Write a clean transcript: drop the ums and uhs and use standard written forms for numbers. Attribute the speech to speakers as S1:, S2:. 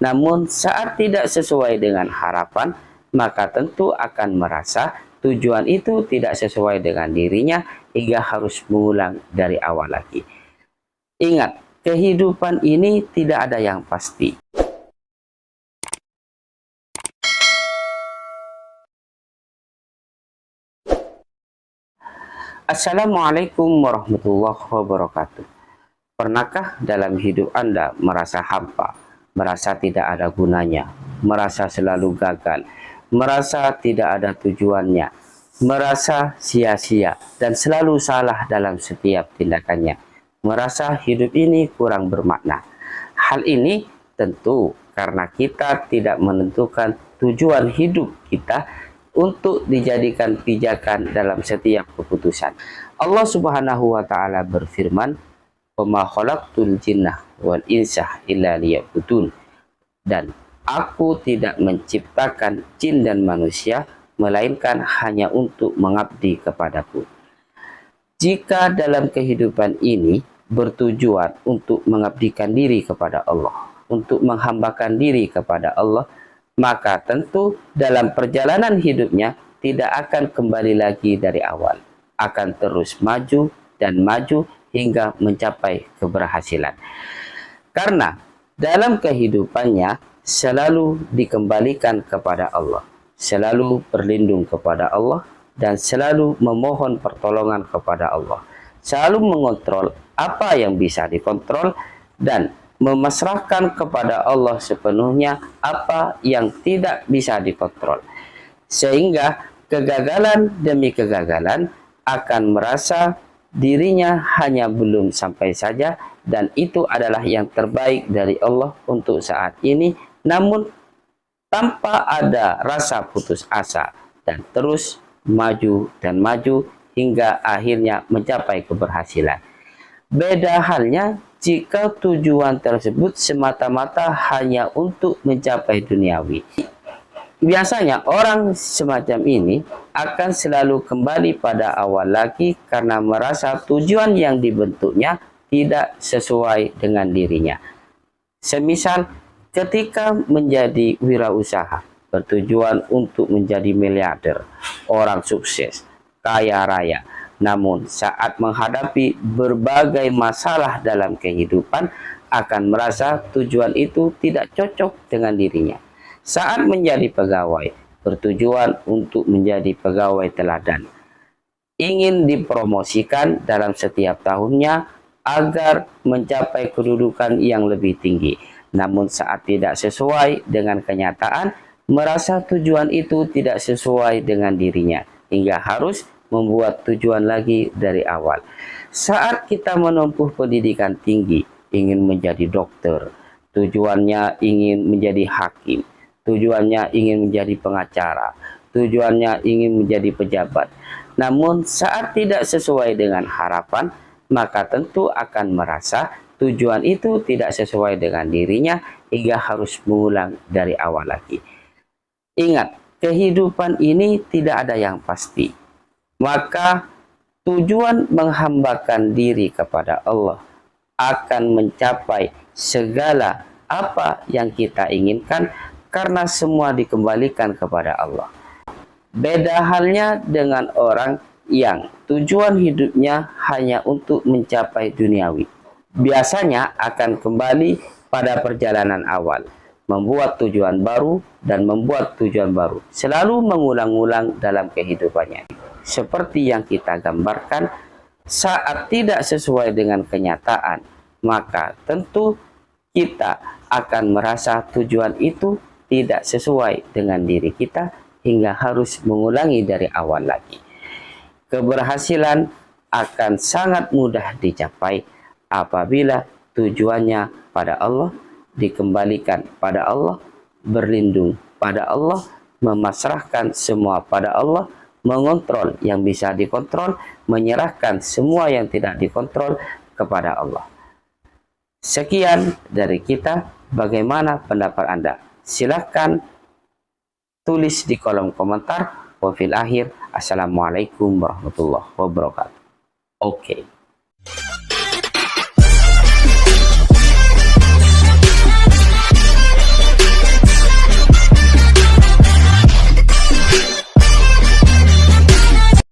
S1: Namun saat tidak sesuai dengan harapan, maka tentu akan merasa tujuan itu tidak sesuai dengan dirinya hingga harus mengulang dari awal lagi. Ingat, kehidupan ini tidak ada yang pasti. Assalamualaikum warahmatullahi wabarakatuh. Pernahkah dalam hidup Anda merasa hampa, merasa tidak ada gunanya, merasa selalu gagal, merasa tidak ada tujuannya, merasa sia-sia dan selalu salah dalam setiap tindakannya, merasa hidup ini kurang bermakna? Hal ini tentu karena kita tidak menentukan tujuan hidup kita untuk dijadikan pijakan dalam setiap keputusan. Allah Subhanahu wa taala berfirman, "Wa ma khalaqtul jinnah wal insa illa liya'budun." Dan aku tidak menciptakan jin dan manusia melainkan hanya untuk mengabdi kepadaku. Jika dalam kehidupan ini bertujuan untuk mengabdikan diri kepada Allah, untuk menghambakan diri kepada Allah, maka tentu dalam perjalanan hidupnya tidak akan kembali lagi dari awal. Akan terus maju dan maju hingga mencapai keberhasilan. Karena dalam kehidupannya selalu dikembalikan kepada Allah, selalu berlindung kepada Allah, dan selalu memohon pertolongan kepada Allah. Selalu mengontrol apa yang bisa dikontrol dan memasrahkan kepada Allah sepenuhnya apa yang tidak bisa dikontrol. Sehingga kegagalan demi kegagalan akan merasa dirinya hanya belum sampai saja dan itu adalah yang terbaik dari Allah untuk saat ini, namun tanpa ada rasa putus asa dan terus maju dan maju hingga akhirnya mencapai keberhasilan. Beda halnya jika tujuan tersebut semata-mata hanya untuk mencapai duniawi. Biasanya orang semacam ini akan selalu kembali pada awal lagi karena merasa tujuan yang dibentuknya tidak sesuai dengan dirinya. Semisal ketika menjadi wirausaha, bertujuan untuk menjadi miliarder, orang sukses, kaya raya. Namun saat menghadapi berbagai masalah dalam kehidupan akan merasa tujuan itu tidak cocok dengan dirinya. Saat menjadi pegawai, bertujuan untuk menjadi pegawai teladan. Ingin dipromosikan dalam setiap tahunnya agar mencapai kedudukan yang lebih tinggi. Namun saat tidak sesuai dengan kenyataan, merasa tujuan itu tidak sesuai dengan dirinya hingga harus membuat tujuan lagi dari awal. Saat kita menempuh pendidikan tinggi, ingin menjadi dokter, tujuannya ingin menjadi hakim, tujuannya ingin menjadi pengacara, tujuannya ingin menjadi pejabat. Namun saat tidak sesuai dengan harapan, maka tentu akan merasa tujuan itu tidak sesuai dengan dirinya hingga harus mengulang dari awal lagi. Ingat, kehidupan ini tidak ada yang pasti. Maka tujuan menghambakan diri kepada Allah akan mencapai segala apa yang kita inginkan karena semua dikembalikan kepada Allah. Beda halnya dengan orang yang tujuan hidupnya hanya untuk mencapai duniawi. Biasanya akan kembali pada perjalanan awal, membuat tujuan baru dan membuat tujuan baru, selalu mengulang-ulang dalam kehidupannya. Seperti yang kita gambarkan, saat tidak sesuai dengan kenyataan, maka tentu kita akan merasa tujuan itu tidak sesuai dengan diri kita hingga harus mengulangi dari awal lagi. Keberhasilan akan sangat mudah dicapai apabila tujuannya pada Allah, dikembalikan pada Allah, berlindung pada Allah, memasrahkan semua pada Allah, mengontrol yang bisa dikontrol, menyerahkan semua yang tidak dikontrol kepada Allah. Sekian dari kita, bagaimana pendapat Anda? Silahkan tulis di kolom komentar. Wafil akhir, assalamualaikum warahmatullahi wabarakatuh. Oke.